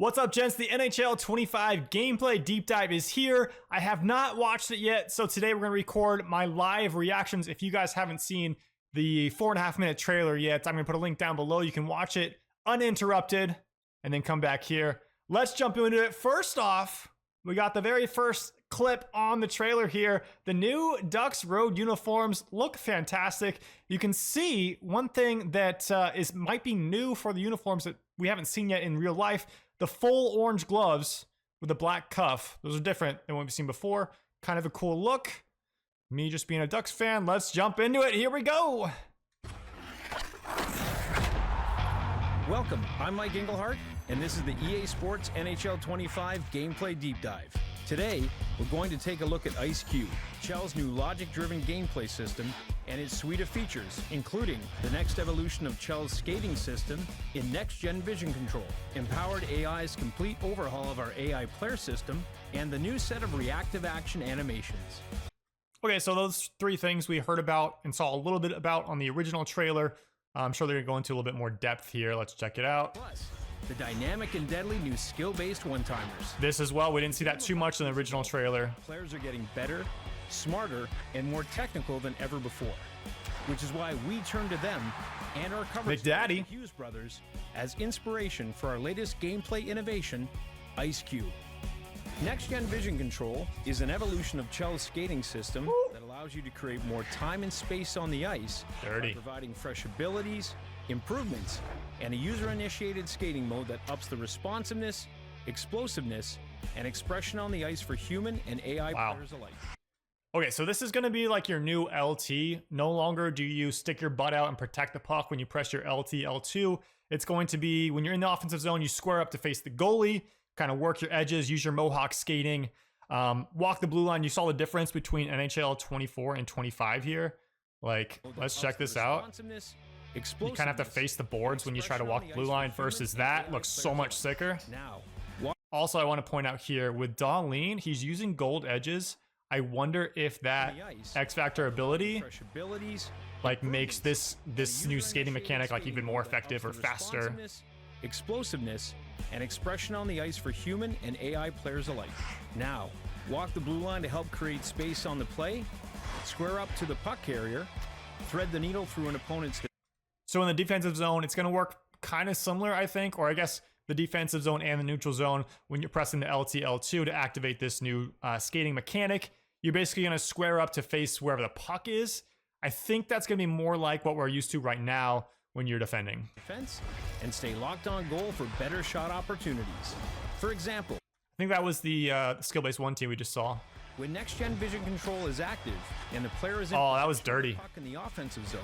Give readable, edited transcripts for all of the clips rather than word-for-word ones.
What's up, gents? The NHL 25 gameplay deep dive is here. I have not watched it yet, so today we're going to record my live reactions. If you guys haven't seen the 4.5-minute trailer yet, I'm going to put a link down below. You can watch it uninterrupted and then come back here. Let's jump into it. First off, we got the very first clip on the trailer here. The new Ducks road uniforms look fantastic. You can see one thing that might be new for the uniforms that we haven't seen yet in real life. The full orange gloves with the black cuff. Those are different than what we've seen before. Kind of a cool look. Me just being a Ducks fan, let's jump into it. Here we go. Welcome, I'm Mike Engelhart, and this is the EA Sports NHL 25 Gameplay Deep Dive. Today, we're going to take a look at Ice Cube, Chell's new logic-driven gameplay system, and its suite of features, including the next evolution of Chell's skating system in next-gen vision control, empowered AI's complete overhaul of our AI player system, and the new set of reactive action animations. Okay, so those three things we heard about and saw a little bit about on the original trailer. I'm sure they're going to go into a little bit more depth here. Let's check it out. Plus, the dynamic and deadly new skill-based one-timers. This as well, we didn't see that too much in the original trailer. Players are getting better, smarter, and more technical than ever before, which is why we turn to them and our coverage McDaddy Hughes brothers as inspiration for our latest gameplay innovation, Ice Cube. Next-gen vision control is an evolution of Chell's skating system that allows you to create more time and space on the ice by providing fresh abilities, improvements, and a user-initiated skating mode that ups the responsiveness, explosiveness, and expression on the ice for human and AI players alike. Okay, so this is going to be like your new LT. No longer do you stick your butt out and protect the puck when you press your LT, L2. It's going to be when you're in the offensive zone, you square up to face the goalie, kind of work your edges, use your mohawk skating, walk the blue line. You saw the difference between NHL 24 and 25 here. Like, let's check this out. You kind of have to face the boards when you try to walk the blue line versus that. Looks so much sicker. Also, I want to point out here with Darlene, he's using gold edges. I wonder if that X Factor ability like makes this new skating mechanic like even more effective or faster. Explosiveness and expression on the ice for human and AI players alike. Now, walk the blue line to help create space on the play, square up to the puck carrier, thread the needle through an opponent's. So in the defensive zone, it's going to work kind of similar, I think, or I guess the defensive zone and the neutral zone when you're pressing the LT, L2 to activate this new skating mechanic. You're basically going to square up to face wherever the puck is. I think that's going to be more like what we're used to right now when you're defending. Defense and stay locked on goal for better shot opportunities. For example, I think that was the skill-based one team we just saw. When next-gen vision control is active and the player is in that was dirty. Puck in the offensive zone,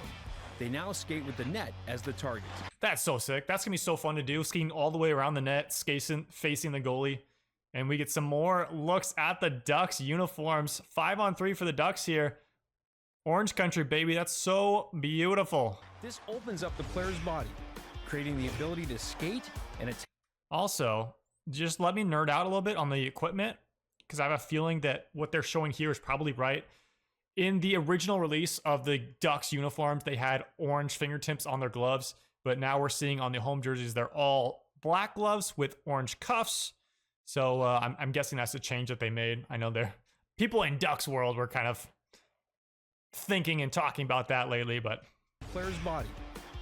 they now skate with the net as the target. That's so sick. That's going to be so fun to do. Skating all the way around the net, facing the goalie. And we get some more looks at the Ducks uniforms. 5-on-3 for the Ducks here. Orange country, baby. That's so beautiful. This opens up the player's body, creating the ability to skate and attack. Also, just let me nerd out a little bit on the equipment, because I have a feeling that what they're showing here is probably right. In the original release of the Ducks uniforms, they had orange fingertips on their gloves, but now we're seeing on the home jerseys, they're all black gloves with orange cuffs. So I'm guessing that's a change that they made. I know people in Ducks world were kind of thinking and talking about that lately, but player's body,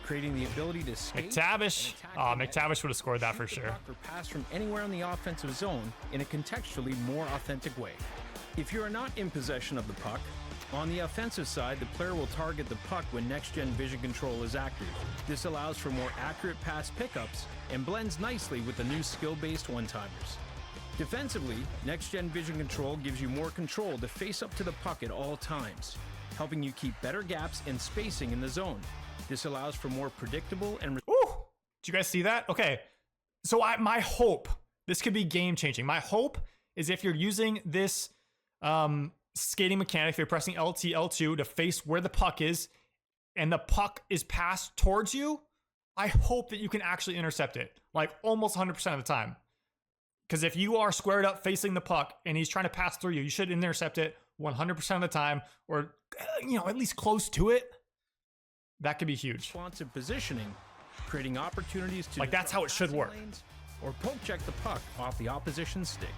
creating the ability to skate. McTavish. McTavish would have scored that for sure. Or pass from anywhere in the offensive zone in a contextually more authentic way. If you are not in possession of the puck, on the offensive side, the player will target the puck when next-gen vision control is active. This allows for more accurate pass pickups and blends nicely with the new skill-based one-timers. Defensively, next-gen vision control gives you more control to face up to the puck at all times, helping you keep better gaps and spacing in the zone. This allows for more predictable and... Ooh! Did you guys see that? Okay. So my hope, this could be game-changing. My hope is if you're using this skating mechanic, if you're pressing LT, L2 to face where the puck is, and the puck is passed towards you, I hope that you can actually intercept it, like almost 100% of the time. Because if you are squared up facing the puck and he's trying to pass through you, you should intercept it 100% of the time, or at least close to it. That could be huge. Responsive positioning, creating opportunities to that's how it should work. or poke check the puck off the opposition's stick.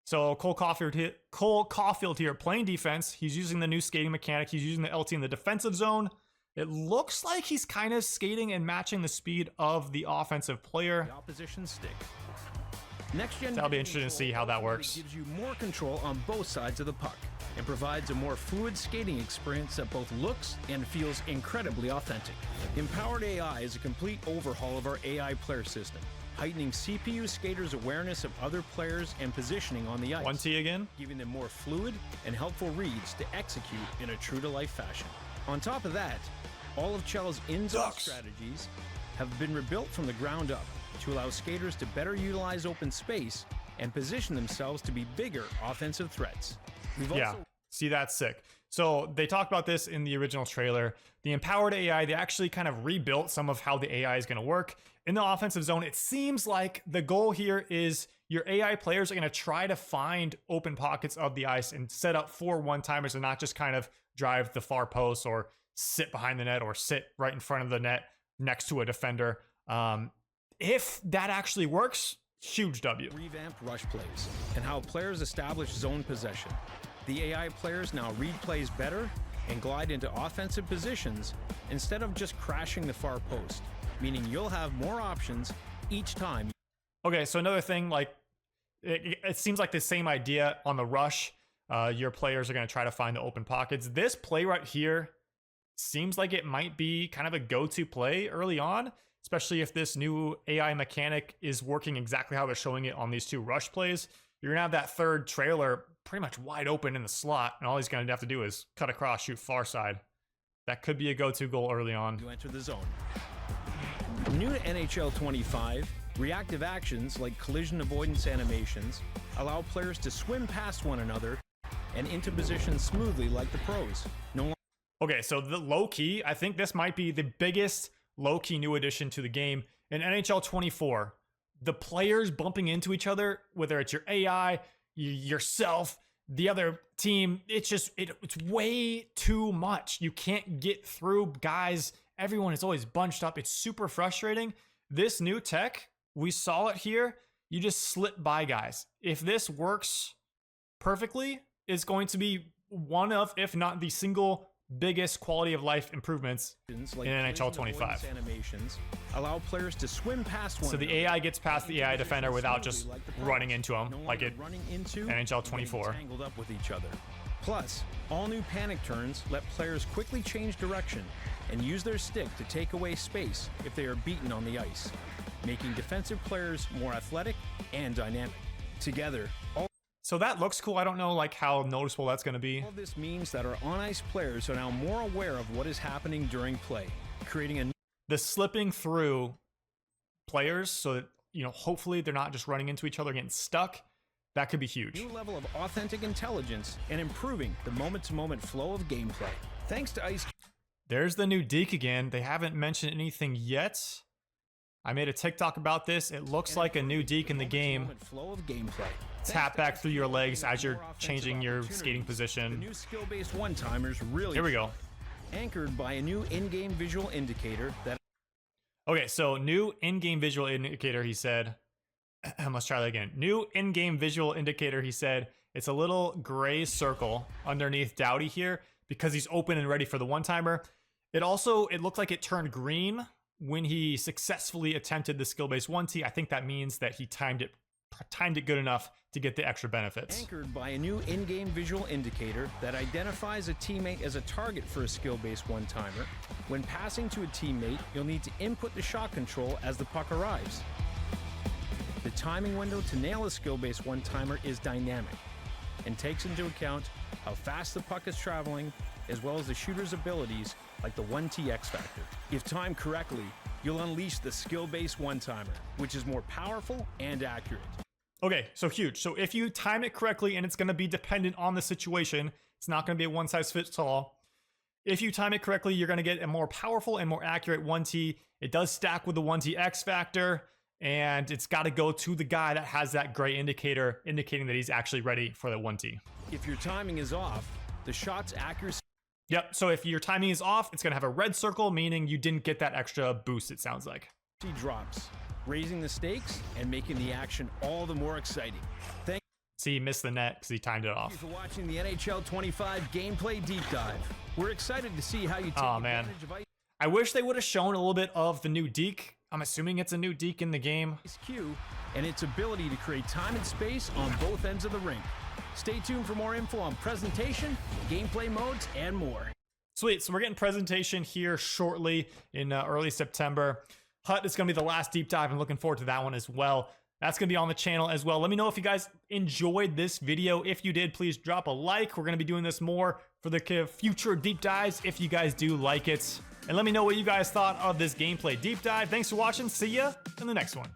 So Cole Caulfield here playing defense. He's using the new skating mechanic. He's using the LT in the defensive zone. It looks like he's kind of skating and matching the speed of the offensive player. The opposition's stick. Next gen That'll be interesting to see how that works. Gives you more control on both sides of the puck and provides a more fluid skating experience that both looks and feels incredibly authentic. Empowered AI is a complete overhaul of our AI player system, heightening CPU skaters' awareness of other players and positioning on the ice. 1T again. Giving them more fluid and helpful reads to execute in a true-to-life fashion. On top of that, all of Chell's in-zone strategies have been rebuilt from the ground up to allow skaters to better utilize open space and position themselves to be bigger offensive threats. See, that's sick. So they talked about this in the original trailer. The empowered AI, they actually kind of rebuilt some of how the AI is going to work. In the offensive zone, it seems like the goal here is your AI players are going to try to find open pockets of the ice and set up 4 one-timers and not just kind of drive the far post or sit behind the net or sit right in front of the net next to a defender. If that actually works, huge W. Revamped rush plays and how players establish zone possession. The AI players now read plays better and glide into offensive positions instead of just crashing the far post, meaning you'll have more options each time. Okay, so another thing, like it seems like the same idea on the rush. Your players are going to try to find the open pockets. This play right here seems like it might be kind of a go-to play early on, especially if this new AI mechanic is working exactly how they're showing it on these 2 rush plays. You're going to have that third trailer pretty much wide open in the slot, and all he's going to have to do is cut across, shoot far side. That could be a go-to goal early on. You enter the zone. New to NHL 25, reactive actions like collision avoidance animations allow players to swim past one another and into position smoothly like the pros. Okay, so the low-key, I think this might be the biggest low-key new addition to the game. In NHL 24, the players bumping into each other, whether it's your AI, yourself, the other team, it's way too much. You can't get through guys. Everyone is always bunched up. It's super frustrating. This new tech, we saw it here. You just slip by guys. If this works perfectly, it's going to be one of, if not the single biggest quality of life improvements like in NHL 25. Animations allow players to swim past one. So the AI gets past the AI defender without just running into him like it running into NHL 24. Tangled up with each other. Plus, all new panic turns let players quickly change direction and use their stick to take away space if they are beaten on the ice, making defensive players more athletic and dynamic. Together, so that looks cool. I don't know like how noticeable that's going to be. All this means that our on-ice players are now more aware of what is happening during play, creating the slipping through players so that, hopefully they're not just running into each other, getting stuck. That could be huge. New level of authentic intelligence and improving the moment-to-moment flow of gameplay. Thanks to Ice. There's the new Deke again. They haven't mentioned anything yet. I made a TikTok about this. It looks like a new Deke in the game. Flow of gameplay. Tap back through your legs as you're changing your skating position. The new skill-based one-timers really. Here we go. Anchored by a new in-game visual indicator that. Okay, so new in-game visual indicator, he said. Let's try that again. New in-game visual indicator, he said. It's a little gray circle underneath Doughty here because he's open and ready for the one-timer. It looked like it turned green when he successfully attempted the skill-based 1T. I think that means that he timed it good enough to get the extra benefits. Anchored by a new in-game visual indicator that identifies a teammate as a target for a skill-based one-timer. When passing to a teammate, you'll need to input the shot control as the puck arrives. The timing window to nail a skill-based one-timer is dynamic and takes into account how fast the puck is traveling, as well as the shooter's abilities like the 1T X Factor. If timed correctly, you'll unleash the skill-based one-timer, which is more powerful and accurate. Okay, so huge. So if you time it correctly, and it's going to be dependent on the situation, it's not going to be a one-size-fits-all. If you time it correctly, you're going to get a more powerful and more accurate 1T. It does stack with the 1T X Factor, and it's got to go to the guy that has that gray indicator indicating that he's actually ready for the 1T. If your timing is off, the shot's accuracy. Yep, so if your timing is off, it's going to have a red circle, meaning you didn't get that extra boost, it sounds like. Drops, raising the stakes and making the action all the more exciting. Thank See, he missed the net because he timed it you off. for watching the NHL 25 Gameplay Deep Dive. We're excited to see how you take advantage of I wish they would have shown a little bit of the new deke. I'm assuming it's a new deke in the game. Ice Q and its ability to create time and space on both ends of the rink. Stay tuned for more info on presentation, gameplay modes, and more. Sweet, so we're getting presentation here shortly in early September. Hut is going to be the last deep dive. I'm looking forward to that one as well. That's going to be on the channel as well. Let me know if you guys enjoyed this video. If you did, please drop a like. We're going to be doing this more for the future deep dives if you guys do like it. And let me know what you guys thought of this gameplay deep dive. Thanks for watching. See ya in the next one.